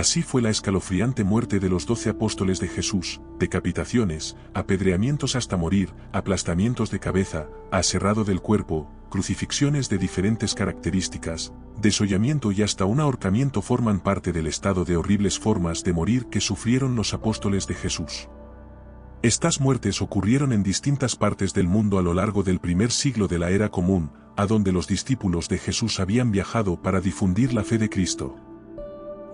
Así fue la escalofriante muerte de los 12 apóstoles de Jesús: decapitaciones, apedreamientos hasta morir, aplastamientos de cabeza, aserrado del cuerpo, crucifixiones de diferentes características, desollamiento y hasta un ahorcamiento forman parte del estado de horribles formas de morir que sufrieron los apóstoles de Jesús. Estas muertes ocurrieron en distintas partes del mundo a lo largo del primer siglo de la era común, a donde los discípulos de Jesús habían viajado para difundir la fe de Cristo.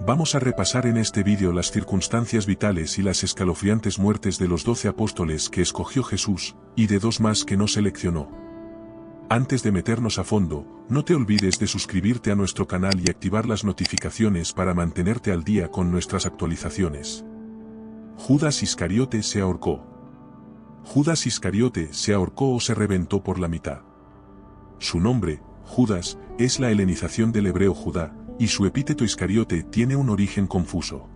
Vamos a repasar en este vídeo las circunstancias vitales y las escalofriantes muertes de los 12 apóstoles que escogió Jesús, y de 2 más que no seleccionó. Antes de meternos a fondo, no te olvides de suscribirte a nuestro canal y activar las notificaciones para mantenerte al día con nuestras actualizaciones. Judas Iscariote se ahorcó. Judas Iscariote se ahorcó o se reventó por la mitad. Su nombre, Judas, es la helenización del hebreo Judá, y su epíteto Iscariote tiene un origen confuso.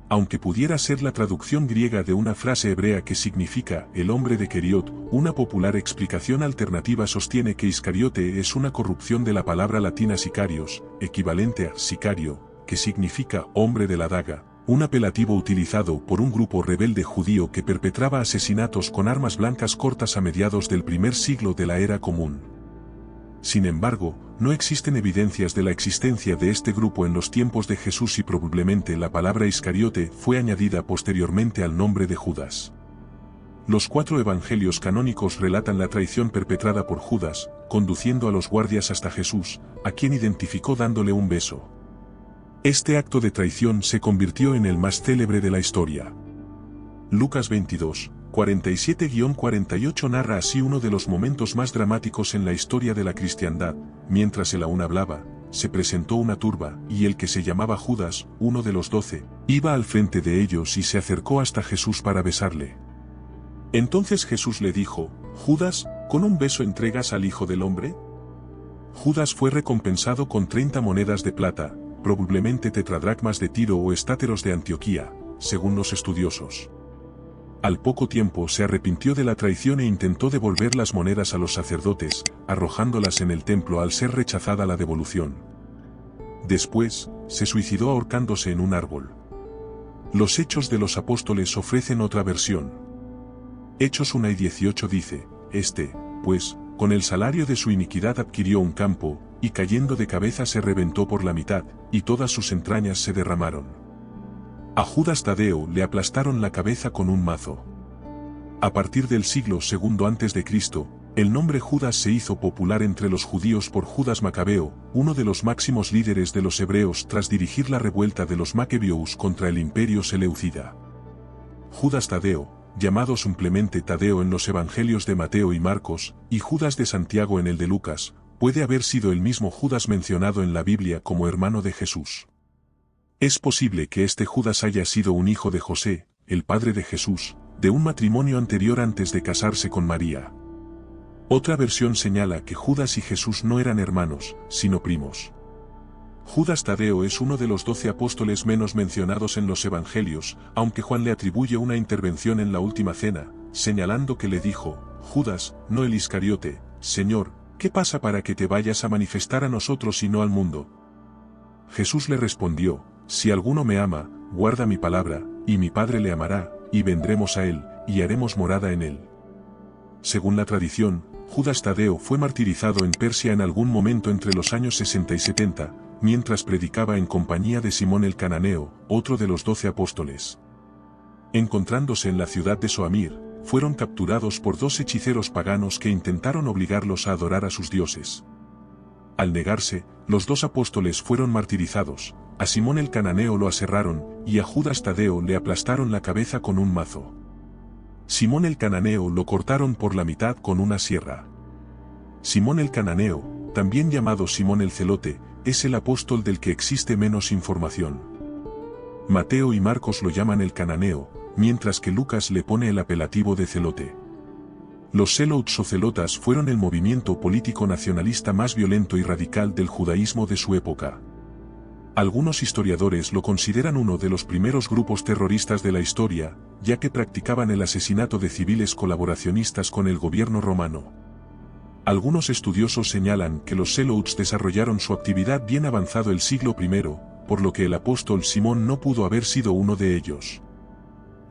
Aunque pudiera ser la traducción griega de una frase hebrea que significa el hombre de Keriot, una popular explicación alternativa sostiene que Iscariote es una corrupción de la palabra latina sicarios, equivalente a sicario, que significa hombre de la daga, un apelativo utilizado por un grupo rebelde judío que perpetraba asesinatos con armas blancas cortas a mediados del primer siglo de la era común. Sin embargo, no existen evidencias de la existencia de este grupo en los tiempos de Jesús y probablemente la palabra Iscariote fue añadida posteriormente al nombre de Judas. Los 4 evangelios canónicos relatan la traición perpetrada por Judas, conduciendo a los guardias hasta Jesús, a quien identificó dándole un beso. Este acto de traición se convirtió en el más célebre de la historia. Lucas 22, 47-48 narra así uno de los momentos más dramáticos en la historia de la cristiandad. Mientras él aún hablaba, se presentó una turba, y el que se llamaba Judas, uno de los 12, iba al frente de ellos y se acercó hasta Jesús para besarle. Entonces Jesús le dijo: Judas, ¿con un beso entregas al Hijo del Hombre? Judas fue recompensado con 30 monedas de plata, probablemente tetradracmas de Tiro o estáteros de Antioquía, según los estudiosos. Al poco tiempo se arrepintió de la traición e intentó devolver las monedas a los sacerdotes, arrojándolas en el templo al ser rechazada la devolución. Después, se suicidó ahorcándose en un árbol. Los Hechos de los Apóstoles ofrecen otra versión. Hechos 1:18 dice: pues, con el salario de su iniquidad adquirió un campo, y cayendo de cabeza se reventó por la mitad, y todas sus entrañas se derramaron. A Judas Tadeo le aplastaron la cabeza con un mazo. A partir del siglo II a.C., el nombre Judas se hizo popular entre los judíos por Judas Macabeo, uno de los máximos líderes de los hebreos tras dirigir la revuelta de los Macabeos contra el imperio seleucida. Judas Tadeo, llamado simplemente Tadeo en los evangelios de Mateo y Marcos, y Judas de Santiago en el de Lucas, puede haber sido el mismo Judas mencionado en la Biblia como hermano de Jesús. Es posible que este Judas haya sido un hijo de José, el padre de Jesús, de un matrimonio anterior antes de casarse con María. Otra versión señala que Judas y Jesús no eran hermanos, sino primos. Judas Tadeo es uno de los 12 apóstoles menos mencionados en los evangelios, aunque Juan le atribuye una intervención en la última cena, señalando que le dijo: Judas, no el Iscariote, Señor, ¿qué pasa para que te vayas a manifestar a nosotros y no al mundo? Jesús le respondió: Si alguno me ama, guarda mi palabra, y mi Padre le amará, y vendremos a él, y haremos morada en él. Según la tradición, Judas Tadeo fue martirizado en Persia en algún momento entre los años 60 y 70, mientras predicaba en compañía de Simón el Cananeo, otro de los 12 apóstoles. Encontrándose en la ciudad de Soamir, fueron capturados por 2 hechiceros paganos que intentaron obligarlos a adorar a sus dioses. Al negarse, los 2 apóstoles fueron martirizados. A Simón el Cananeo lo aserraron, y a Judas Tadeo le aplastaron la cabeza con un mazo. Simón el Cananeo lo cortaron por la mitad con una sierra. Simón el Cananeo, también llamado Simón el Celote, es el apóstol del que existe menos información. Mateo y Marcos lo llaman el Cananeo, mientras que Lucas le pone el apelativo de Celote. Los Zelotes o celotas fueron el movimiento político nacionalista más violento y radical del judaísmo de su época. Algunos historiadores lo consideran uno de los primeros grupos terroristas de la historia, ya que practicaban el asesinato de civiles colaboracionistas con el gobierno romano. Algunos estudiosos señalan que los Zelotes desarrollaron su actividad bien avanzado el siglo I, por lo que el apóstol Simón no pudo haber sido uno de ellos.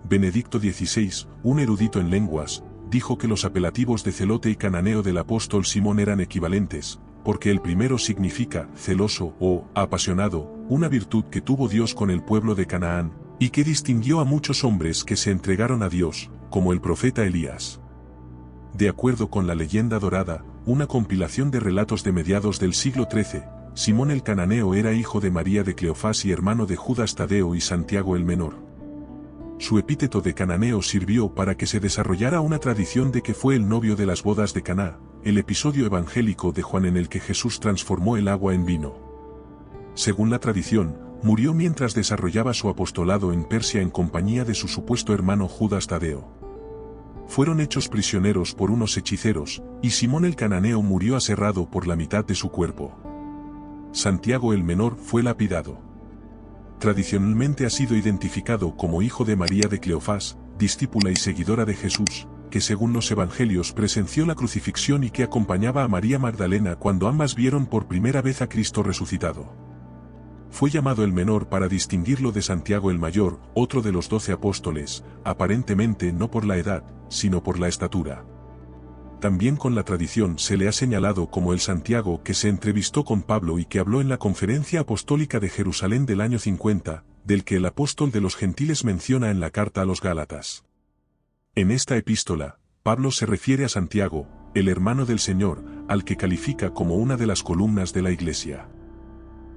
Benedicto XVI, un erudito en lenguas, dijo que los apelativos de celote y cananeo del apóstol Simón eran equivalentes, porque el primero significa celoso o apasionado, una virtud que tuvo Dios con el pueblo de Canaán, y que distinguió a muchos hombres que se entregaron a Dios, como el profeta Elías. De acuerdo con la leyenda dorada, una compilación de relatos de mediados del siglo XIII, Simón el cananeo era hijo de María de Cleofás y hermano de Judas Tadeo y Santiago el Menor. Su epíteto de cananeo sirvió para que se desarrollara una tradición de que fue el novio de las bodas de Caná, el episodio evangélico de Juan en el que Jesús transformó el agua en vino. Según la tradición, murió mientras desarrollaba su apostolado en Persia en compañía de su supuesto hermano Judas Tadeo. Fueron hechos prisioneros por unos hechiceros, y Simón el cananeo murió aserrado por la mitad de su cuerpo. Santiago el Menor fue lapidado. Tradicionalmente ha sido identificado como hijo de María de Cleofás, discípula y seguidora de Jesús, que según los evangelios presenció la crucifixión y que acompañaba a María Magdalena cuando ambas vieron por primera vez a Cristo resucitado. Fue llamado el Menor para distinguirlo de Santiago el Mayor, otro de los 12 apóstoles, aparentemente no por la edad, sino por la estatura. También con la tradición se le ha señalado como el Santiago que se entrevistó con Pablo y que habló en la Conferencia Apostólica de Jerusalén del año 50, del que el apóstol de los gentiles menciona en la carta a los Gálatas. En esta epístola, Pablo se refiere a Santiago, el hermano del Señor, al que califica como una de las columnas de la Iglesia.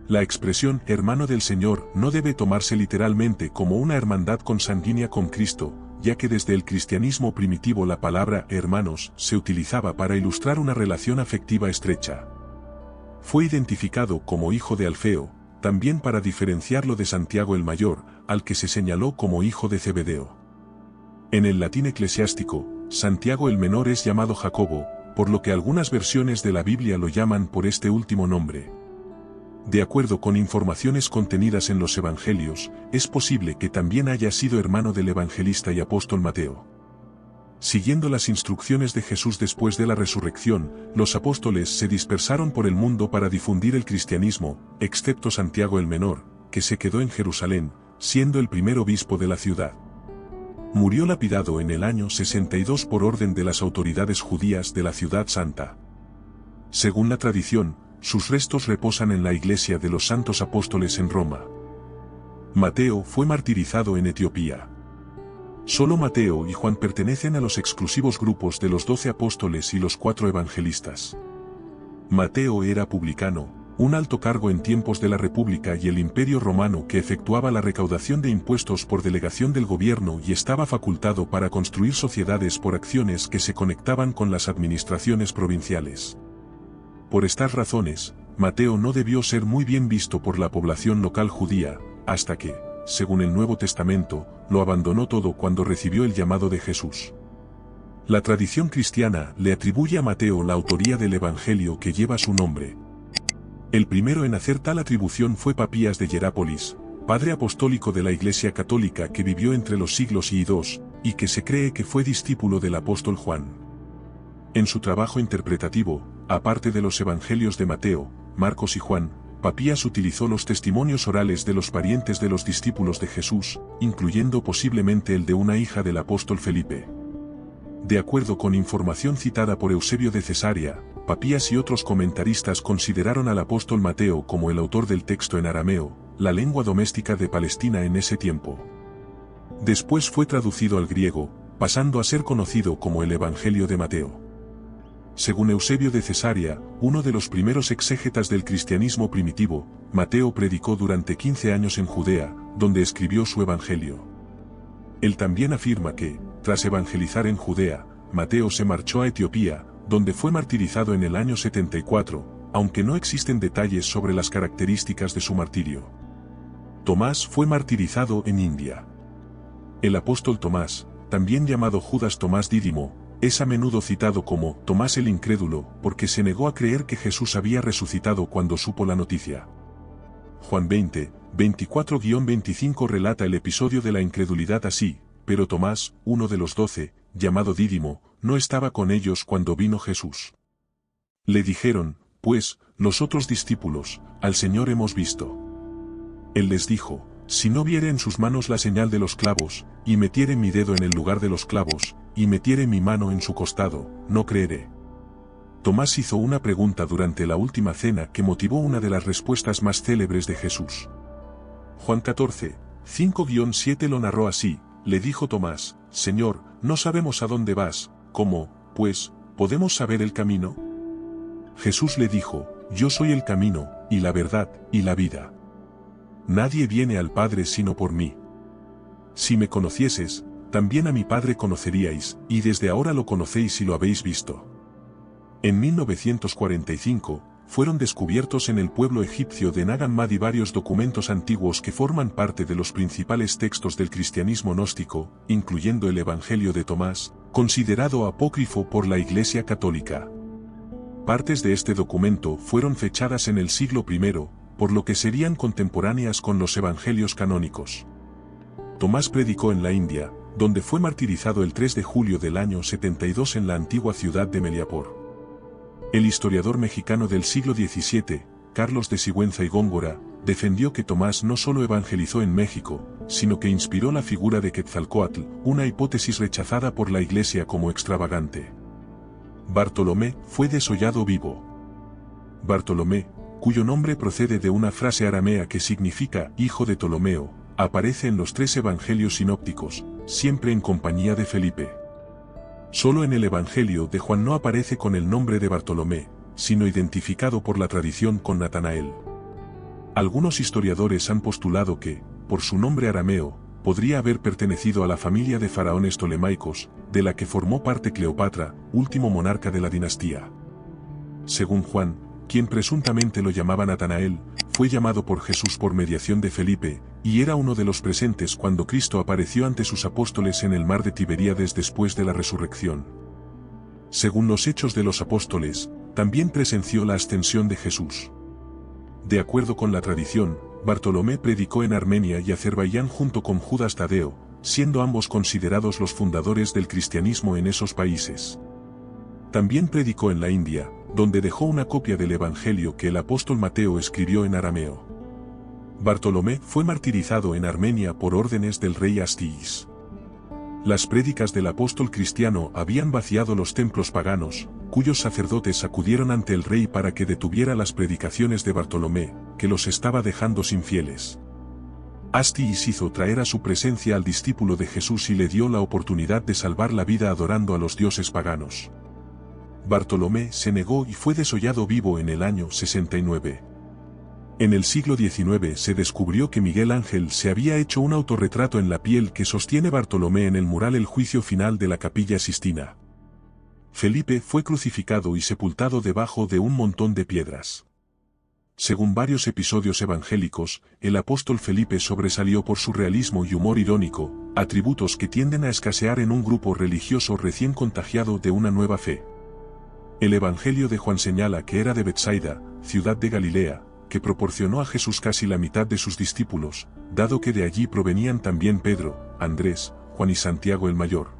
La expresión hermano del Señor no debe tomarse literalmente como una hermandad consanguínea con Cristo, ya que desde el cristianismo primitivo la palabra hermanos se utilizaba para ilustrar una relación afectiva estrecha. Fue identificado como hijo de Alfeo, también para diferenciarlo de Santiago el Mayor, al que se señaló como hijo de Zebedeo. En el latín eclesiástico, Santiago el Menor es llamado Jacobo, por lo que algunas versiones de la Biblia lo llaman por este último nombre. De acuerdo con informaciones contenidas en los Evangelios, es posible que también haya sido hermano del evangelista y apóstol Mateo. Siguiendo las instrucciones de Jesús después de la resurrección, los apóstoles se dispersaron por el mundo para difundir el cristianismo, excepto Santiago el Menor, que se quedó en Jerusalén, siendo el primer obispo de la ciudad. Murió lapidado en el año 62 por orden de las autoridades judías de la ciudad santa. Según la tradición, sus restos reposan en la iglesia de los santos apóstoles en Roma. Mateo fue martirizado en Etiopía. Solo Mateo y Juan pertenecen a los exclusivos grupos de los 12 apóstoles y los 4 evangelistas. Mateo era publicano, un alto cargo en tiempos de la República y el Imperio Romano que efectuaba la recaudación de impuestos por delegación del gobierno y estaba facultado para construir sociedades por acciones que se conectaban con las administraciones provinciales. Por estas razones, Mateo no debió ser muy bien visto por la población local judía, hasta que, según el Nuevo Testamento, lo abandonó todo cuando recibió el llamado de Jesús. La tradición cristiana le atribuye a Mateo la autoría del Evangelio que lleva su nombre. El primero en hacer tal atribución fue Papías de Hierápolis, padre apostólico de la Iglesia Católica que vivió entre los siglos I y II, y que se cree que fue discípulo del apóstol Juan. En su trabajo interpretativo, aparte de los evangelios de Mateo, Marcos y Juan, Papías utilizó los testimonios orales de los parientes de los discípulos de Jesús, incluyendo posiblemente el de una hija del apóstol Felipe. De acuerdo con información citada por Eusebio de Cesarea, Papías y otros comentaristas consideraron al apóstol Mateo como el autor del texto en arameo, la lengua doméstica de Palestina en ese tiempo. Después fue traducido al griego, pasando a ser conocido como el Evangelio de Mateo. Según Eusebio de Cesarea, uno de los primeros exégetas del cristianismo primitivo, Mateo predicó durante 15 años en Judea, donde escribió su evangelio. Él también afirma que, tras evangelizar en Judea, Mateo se marchó a Etiopía, donde fue martirizado en el año 74, aunque no existen detalles sobre las características de su martirio. Tomás fue martirizado en India. El apóstol Tomás, también llamado Judas Tomás Dídimo, es a menudo citado como Tomás el Incrédulo, porque se negó a creer que Jesús había resucitado cuando supo la noticia. Juan 20, 24-25 relata el episodio de la incredulidad así, pero Tomás, uno de los 12, llamado Dídimo, no estaba con ellos cuando vino Jesús. Le dijeron, pues, los otros discípulos, al Señor hemos visto. Él les dijo: si no viere en sus manos la señal de los clavos, y metiere mi dedo en el lugar de los clavos, y metiere mi mano en su costado, no creeré. Tomás hizo una pregunta durante la última cena que motivó una de las respuestas más célebres de Jesús. Juan 14, 5-7 lo narró así: le dijo Tomás: Señor, no sabemos a dónde vas, ¿cómo, pues, podemos saber el camino? Jesús le dijo: yo soy el camino, y la verdad, y la vida. Nadie viene al Padre sino por mí. Si me conocieses, también a mi Padre conoceríais, y desde ahora lo conocéis y lo habéis visto. En 1945, fueron descubiertos en el pueblo egipcio de Nag Hammadi varios documentos antiguos que forman parte de los principales textos del cristianismo gnóstico, incluyendo el Evangelio de Tomás, considerado apócrifo por la Iglesia Católica. Partes de este documento fueron fechadas en el siglo I, por lo que serían contemporáneas con los evangelios canónicos. Tomás predicó en la India, donde fue martirizado el 3 de julio del año 72 en la antigua ciudad de Meliapor. El historiador mexicano del siglo XVII, Carlos de Sigüenza y Góngora, defendió que Tomás no solo evangelizó en México, sino que inspiró la figura de Quetzalcóatl, una hipótesis rechazada por la Iglesia como extravagante. Bartolomé fue desollado vivo. Bartolomé, cuyo nombre procede de una frase aramea que significa hijo de Ptolomeo, aparece en los 3 evangelios sinópticos, siempre en compañía de Felipe. Solo en el Evangelio de Juan no aparece con el nombre de Bartolomé, sino identificado por la tradición con Natanael. Algunos historiadores han postulado que, por su nombre arameo, podría haber pertenecido a la familia de faraones tolemaicos, de la que formó parte Cleopatra, último monarca de la dinastía. Según Juan, quien presuntamente lo llamaba Natanael, fue llamado por Jesús por mediación de Felipe, y era uno de los presentes cuando Cristo apareció ante sus apóstoles en el mar de Tiberíades después de la resurrección. Según los Hechos de los Apóstoles, también presenció la ascensión de Jesús. De acuerdo con la tradición, Bartolomé predicó en Armenia y Azerbaiyán junto con Judas Tadeo, siendo ambos considerados los fundadores del cristianismo en esos países. También predicó en la India, donde dejó una copia del Evangelio que el apóstol Mateo escribió en arameo. Bartolomé fue martirizado en Armenia por órdenes del rey Astiis. Las prédicas del apóstol cristiano habían vaciado los templos paganos, cuyos sacerdotes acudieron ante el rey para que detuviera las predicaciones de Bartolomé, que los estaba dejando sin fieles. Astiis hizo traer a su presencia al discípulo de Jesús y le dio la oportunidad de salvar la vida adorando a los dioses paganos. Bartolomé se negó y fue desollado vivo en el año 69. En el siglo XIX se descubrió que Miguel Ángel se había hecho un autorretrato en la piel que sostiene Bartolomé en el mural El Juicio Final de la Capilla Sistina. Felipe fue crucificado y sepultado debajo de un montón de piedras. Según varios episodios evangélicos, el apóstol Felipe sobresalió por su realismo y humor irónico, atributos que tienden a escasear en un grupo religioso recién contagiado de una nueva fe. El Evangelio de Juan señala que era de Betsaida, ciudad de Galilea, que proporcionó a Jesús casi la mitad de sus discípulos, dado que de allí provenían también Pedro, Andrés, Juan y Santiago el Mayor.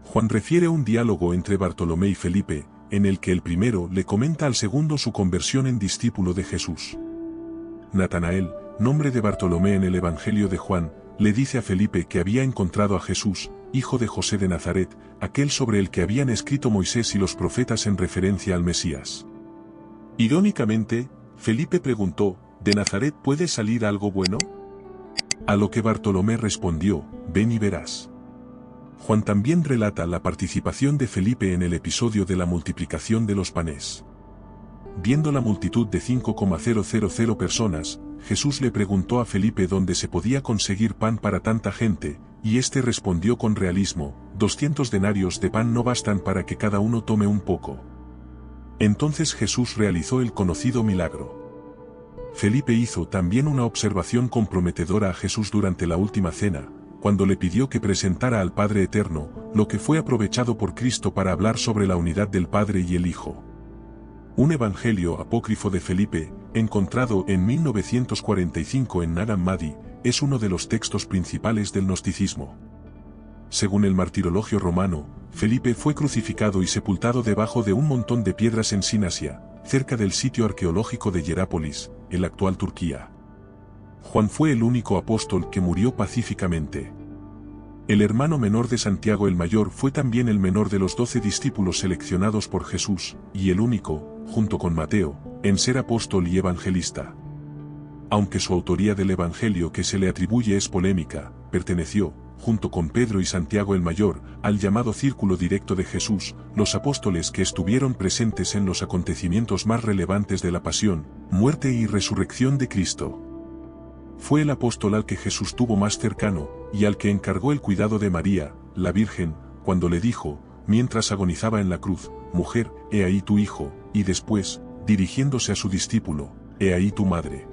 Juan refiere un diálogo entre Bartolomé y Felipe, en el que el primero le comenta al segundo su conversión en discípulo de Jesús. Natanael, nombre de Bartolomé en el Evangelio de Juan, le dice a Felipe que había encontrado a Jesús, hijo de José de Nazaret, aquel sobre el que habían escrito Moisés y los profetas en referencia al Mesías. Irónicamente, Felipe preguntó: ¿de Nazaret puede salir algo bueno? A lo que Bartolomé respondió: ven y verás. Juan también relata la participación de Felipe en el episodio de la multiplicación de los panes. Viendo la multitud de 5,000 personas, Jesús le preguntó a Felipe dónde se podía conseguir pan para tanta gente, y éste respondió con realismo: 200 denarios de pan no bastan para que cada uno tome un poco. Entonces Jesús realizó el conocido milagro. Felipe hizo también una observación comprometedora a Jesús durante la última cena, cuando le pidió que presentara al Padre Eterno, lo que fue aprovechado por Cristo para hablar sobre la unidad del Padre y el Hijo. Un evangelio apócrifo de Felipe, encontrado en 1945 en Nag Hammadi, es uno de los textos principales del gnosticismo. Según el martirologio romano, Felipe fue crucificado y sepultado debajo de un montón de piedras en Sinasia, cerca del sitio arqueológico de Hierápolis, el actual Turquía. Juan fue el único apóstol que murió pacíficamente. El hermano menor de Santiago el Mayor fue también el menor de los 12 discípulos seleccionados por Jesús, y el único, junto con Mateo, en ser apóstol y evangelista. Aunque su autoría del evangelio que se le atribuye es polémica, perteneció, junto con Pedro y Santiago el Mayor, al llamado círculo directo de Jesús, los apóstoles que estuvieron presentes en los acontecimientos más relevantes de la pasión, muerte y resurrección de Cristo. Fue el apóstol al que Jesús tuvo más cercano, y al que encargó el cuidado de María, la Virgen, cuando le dijo, mientras agonizaba en la cruz, «Mujer, he ahí tu hijo», y después, dirigiéndose a su discípulo, «He ahí tu madre».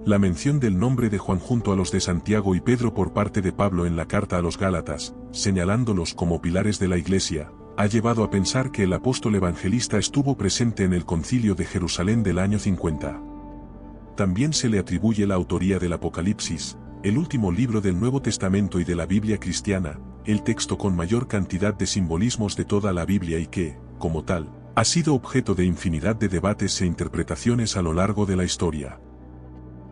La mención del nombre de Juan junto a los de Santiago y Pedro por parte de Pablo en la carta a los Gálatas, señalándolos como pilares de la Iglesia, ha llevado a pensar que el apóstol evangelista estuvo presente en el Concilio de Jerusalén del año 50. También se le atribuye la autoría del Apocalipsis, el último libro del Nuevo Testamento y de la Biblia cristiana, el texto con mayor cantidad de simbolismos de toda la Biblia y que, como tal, ha sido objeto de infinidad de debates e interpretaciones a lo largo de la historia.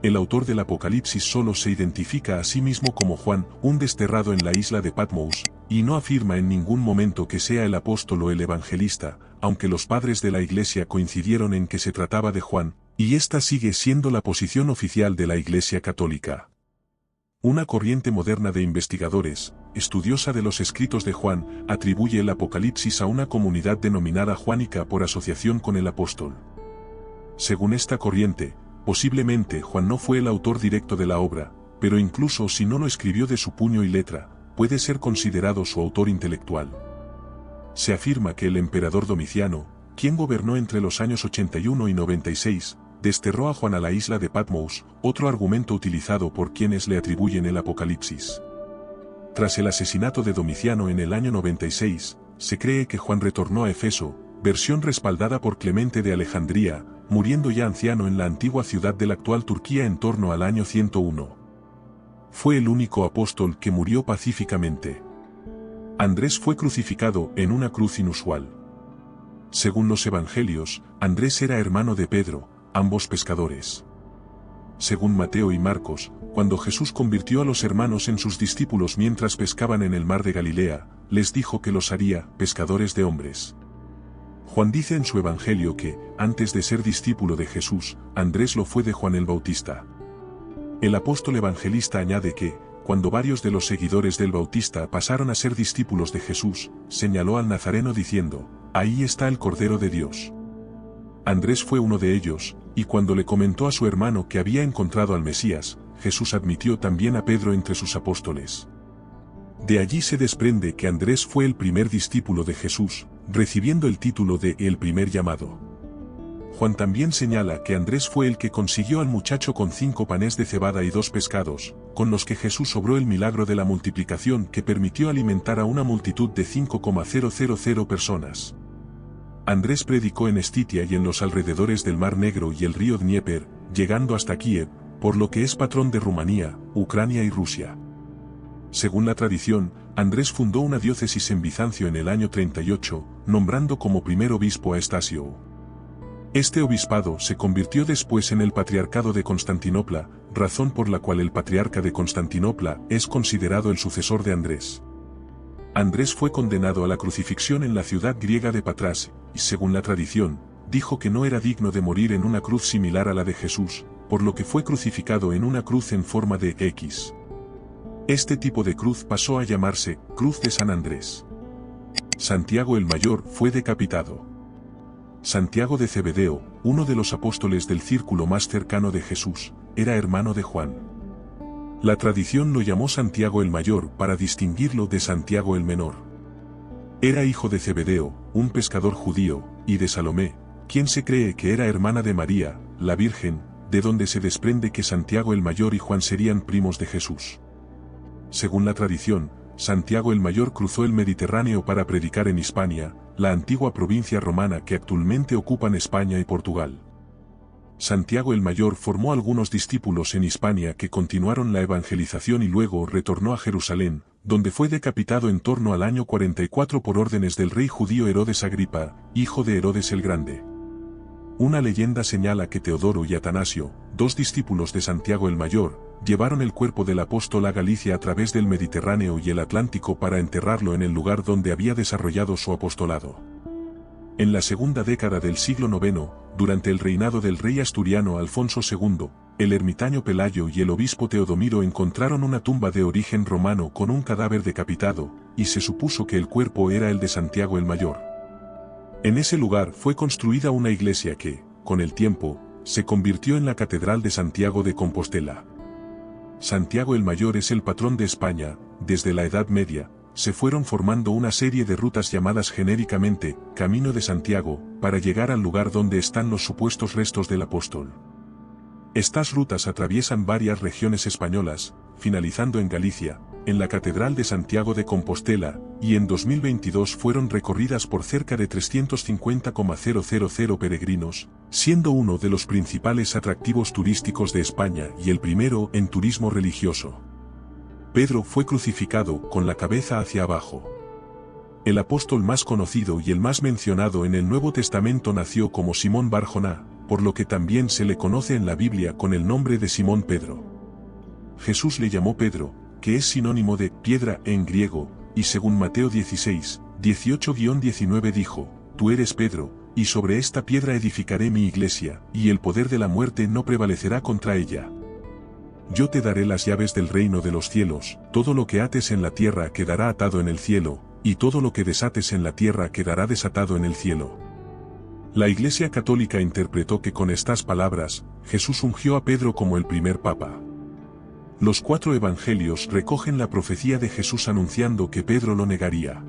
El autor del Apocalipsis solo se identifica a sí mismo como Juan, un desterrado en la isla de Patmos, y no afirma en ningún momento que sea el apóstol o el evangelista, aunque los padres de la Iglesia coincidieron en que se trataba de Juan, y esta sigue siendo la posición oficial de la Iglesia Católica. Una corriente moderna de investigadores, estudiosa de los escritos de Juan, atribuye el Apocalipsis a una comunidad denominada juánica por asociación con el apóstol. Según esta corriente, posiblemente Juan no fue el autor directo de la obra, pero incluso si no lo escribió de su puño y letra, puede ser considerado su autor intelectual. Se afirma que el emperador Domiciano, quien gobernó entre los años 81 y 96, desterró a Juan a la isla de Patmos, otro argumento utilizado por quienes le atribuyen el Apocalipsis. Tras el asesinato de Domiciano en el año 96, se cree que Juan retornó a Éfeso, versión respaldada por Clemente de Alejandría, muriendo ya anciano en la antigua ciudad de la actual Turquía en torno al año 101. Fue el único apóstol que murió pacíficamente. Andrés fue crucificado en una cruz inusual. Según los evangelios, Andrés era hermano de Pedro, ambos pescadores. Según Mateo y Marcos, cuando Jesús convirtió a los hermanos en sus discípulos mientras pescaban en el mar de Galilea, les dijo que los haría pescadores de hombres. Juan dice en su evangelio que, antes de ser discípulo de Jesús, Andrés lo fue de Juan el Bautista. El apóstol evangelista añade que, cuando varios de los seguidores del Bautista pasaron a ser discípulos de Jesús, señaló al Nazareno diciendo, «Ahí está el Cordero de Dios». Andrés fue uno de ellos, y cuando le comentó a su hermano que había encontrado al Mesías, Jesús admitió también a Pedro entre sus apóstoles. De allí se desprende que Andrés fue el primer discípulo de Jesús, recibiendo el título de el primer llamado. Juan también señala que Andrés fue el que consiguió al muchacho con 5 panes de cebada y 2 pescados, con los que Jesús obró el milagro de la multiplicación que permitió alimentar a una multitud de 5,000 personas. Andrés predicó en Estitia y en los alrededores del Mar Negro y el río Dnieper, llegando hasta Kiev, por lo que es patrón de Rumanía, Ucrania y Rusia. Según la tradición, Andrés fundó una diócesis en Bizancio en el año 38, nombrando como primer obispo a Estasio. Este obispado se convirtió después en el Patriarcado de Constantinopla, razón por la cual el patriarca de Constantinopla es considerado el sucesor de Andrés. Andrés fue condenado a la crucifixión en la ciudad griega de Patras, y según la tradición, dijo que no era digno de morir en una cruz similar a la de Jesús, por lo que fue crucificado en una cruz en forma de X. Este tipo de cruz pasó a llamarse Cruz de San Andrés. Santiago el Mayor fue decapitado. Santiago de Cebedeo, uno de los apóstoles del círculo más cercano de Jesús, era hermano de Juan. La tradición lo llamó Santiago el Mayor para distinguirlo de Santiago el Menor. Era hijo de Cebedeo, un pescador judío, y de Salomé, quien se cree que era hermana de María, la Virgen, de donde se desprende que Santiago el Mayor y Juan serían primos de Jesús. Según la tradición, Santiago el Mayor cruzó el Mediterráneo para predicar en Hispania, la antigua provincia romana que actualmente ocupan España y Portugal. Santiago el Mayor formó algunos discípulos en Hispania que continuaron la evangelización y luego retornó a Jerusalén, donde fue decapitado en torno al año 44 por órdenes del rey judío Herodes Agripa, hijo de Herodes el Grande. Una leyenda señala que Teodoro y Atanasio, dos discípulos de Santiago el Mayor, llevaron el cuerpo del apóstol a Galicia a través del Mediterráneo y el Atlántico para enterrarlo en el lugar donde había desarrollado su apostolado. En la segunda década del siglo IX, durante el reinado del rey asturiano Alfonso II, el ermitaño Pelayo y el obispo Teodomiro encontraron una tumba de origen romano con un cadáver decapitado, y se supuso que el cuerpo era el de Santiago el Mayor. En ese lugar fue construida una iglesia que, con el tiempo, se convirtió en la Catedral de Santiago de Compostela. Santiago el Mayor es el patrón de España. Desde la Edad Media, se fueron formando una serie de rutas llamadas genéricamente Camino de Santiago, para llegar al lugar donde están los supuestos restos del apóstol. Estas rutas atraviesan varias regiones españolas, finalizando en Galicia, en la Catedral de Santiago de Compostela, y en 2022 fueron recorridas por cerca de 350,000 peregrinos, siendo uno de los principales atractivos turísticos de España y el primero en turismo religioso. Pedro fue crucificado con la cabeza hacia abajo. El apóstol más conocido y el más mencionado en el Nuevo Testamento nació como Simón Bar Joná, por lo que también se le conoce en la Biblia con el nombre de Simón Pedro. Jesús le llamó Pedro, que es sinónimo de piedra en griego, y según Mateo 16, 18-19 dijo, tú eres Pedro, y sobre esta piedra edificaré mi iglesia, y el poder de la muerte no prevalecerá contra ella. Yo te daré las llaves del reino de los cielos, todo lo que ates en la tierra quedará atado en el cielo, y todo lo que desates en la tierra quedará desatado en el cielo. La Iglesia Católica interpretó que con estas palabras, Jesús ungió a Pedro como el primer papa. Los 4 evangelios recogen la profecía de Jesús anunciando que Pedro lo negaría.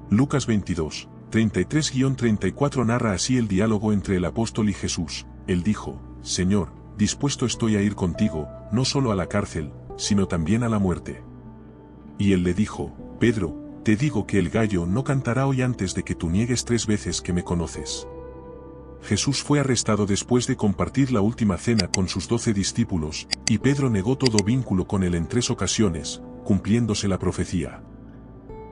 Lucas 22, 33-34 narra así el diálogo entre el apóstol y Jesús. Él dijo, Señor, dispuesto estoy a ir contigo, no solo a la cárcel, sino también a la muerte. Y él le dijo, Pedro, te digo que el gallo no cantará hoy antes de que tú niegues 3 veces que me conoces. Jesús fue arrestado después de compartir la última cena con sus 12 discípulos, y Pedro negó todo vínculo con él en 3 ocasiones, cumpliéndose la profecía.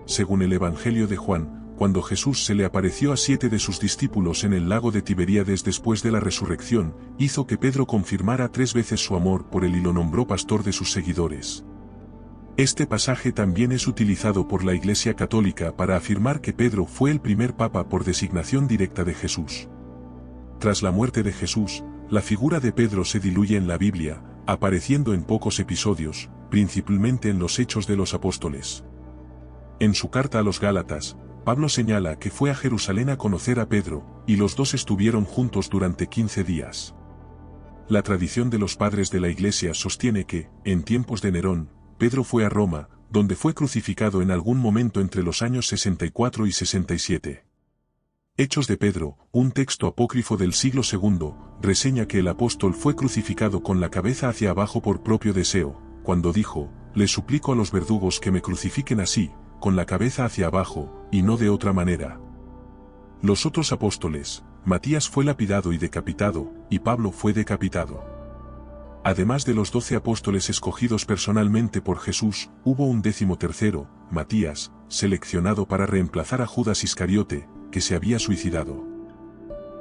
Según el Evangelio de Juan, cuando Jesús se le apareció a 7 de sus discípulos en el lago de Tiberíades después de la resurrección, hizo que Pedro confirmara 3 veces su amor por él y lo nombró pastor de sus seguidores. Este pasaje también es utilizado por la Iglesia Católica para afirmar que Pedro fue el primer papa por designación directa de Jesús. Tras la muerte de Jesús, la figura de Pedro se diluye en la Biblia, apareciendo en pocos episodios, principalmente en los Hechos de los Apóstoles. En su carta a los Gálatas, Pablo señala que fue a Jerusalén a conocer a Pedro, y los dos estuvieron juntos durante 15 días. La tradición de los padres de la Iglesia sostiene que, en tiempos de Nerón, Pedro fue a Roma, donde fue crucificado en algún momento entre los años 64 y 67. Hechos de Pedro, un texto apócrifo del siglo II, reseña que el apóstol fue crucificado con la cabeza hacia abajo por propio deseo, cuando dijo, les suplico a los verdugos que me crucifiquen así, con la cabeza hacia abajo, y no de otra manera. Los otros apóstoles, Matías fue lapidado y decapitado, y Pablo fue decapitado. Además de los 12 apóstoles escogidos personalmente por Jesús, hubo un 13º, Matías, seleccionado para reemplazar a Judas Iscariote, que se había suicidado.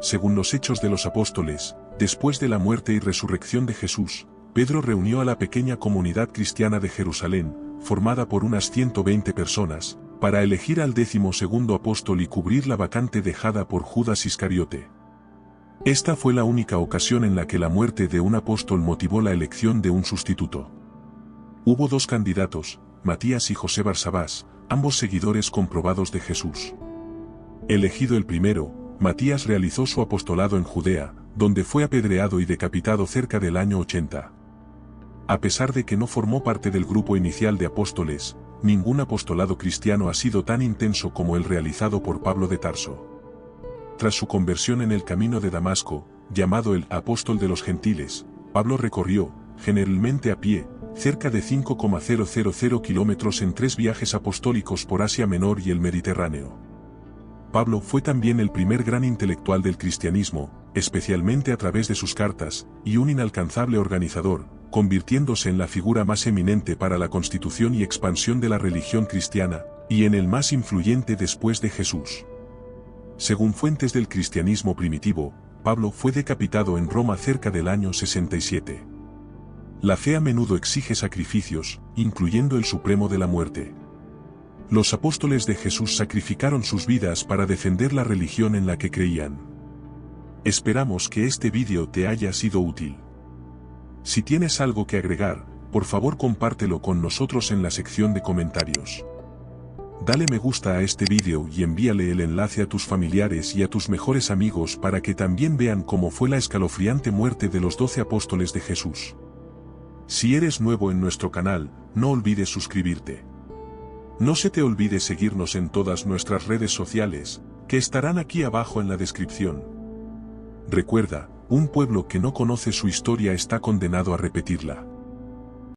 Según los Hechos de los Apóstoles, después de la muerte y resurrección de Jesús, Pedro reunió a la pequeña comunidad cristiana de Jerusalén, formada por unas 120 personas, para elegir al 12º apóstol y cubrir la vacante dejada por Judas Iscariote. Esta fue la única ocasión en la que la muerte de un apóstol motivó la elección de un sustituto. Hubo 2 candidatos, Matías y José Barsabás, ambos seguidores comprobados de Jesús. Elegido el primero, Matías realizó su apostolado en Judea, donde fue apedreado y decapitado cerca del año 80. A pesar de que no formó parte del grupo inicial de apóstoles, ningún apostolado cristiano ha sido tan intenso como el realizado por Pablo de Tarso. Tras su conversión en el camino de Damasco, llamado el apóstol de los gentiles, Pablo recorrió, generalmente a pie, cerca de 5,000 kilómetros en 3 viajes apostólicos por Asia Menor y el Mediterráneo. Pablo fue también el primer gran intelectual del cristianismo, especialmente a través de sus cartas, y un inalcanzable organizador, convirtiéndose en la figura más eminente para la constitución y expansión de la religión cristiana, y en el más influyente después de Jesús. Según fuentes del cristianismo primitivo, Pablo fue decapitado en Roma cerca del año 67. La fe a menudo exige sacrificios, incluyendo el supremo de la muerte. Los apóstoles de Jesús sacrificaron sus vidas para defender la religión en la que creían. Esperamos que este vídeo te haya sido útil. Si tienes algo que agregar, por favor compártelo con nosotros en la sección de comentarios. Dale me gusta a este vídeo y envíale el enlace a tus familiares y a tus mejores amigos para que también vean cómo fue la escalofriante muerte de los 12 apóstoles de Jesús. Si eres nuevo en nuestro canal, no olvides suscribirte. No se te olvide seguirnos en todas nuestras redes sociales, que estarán aquí abajo en la descripción. Recuerda, un pueblo que no conoce su historia está condenado a repetirla.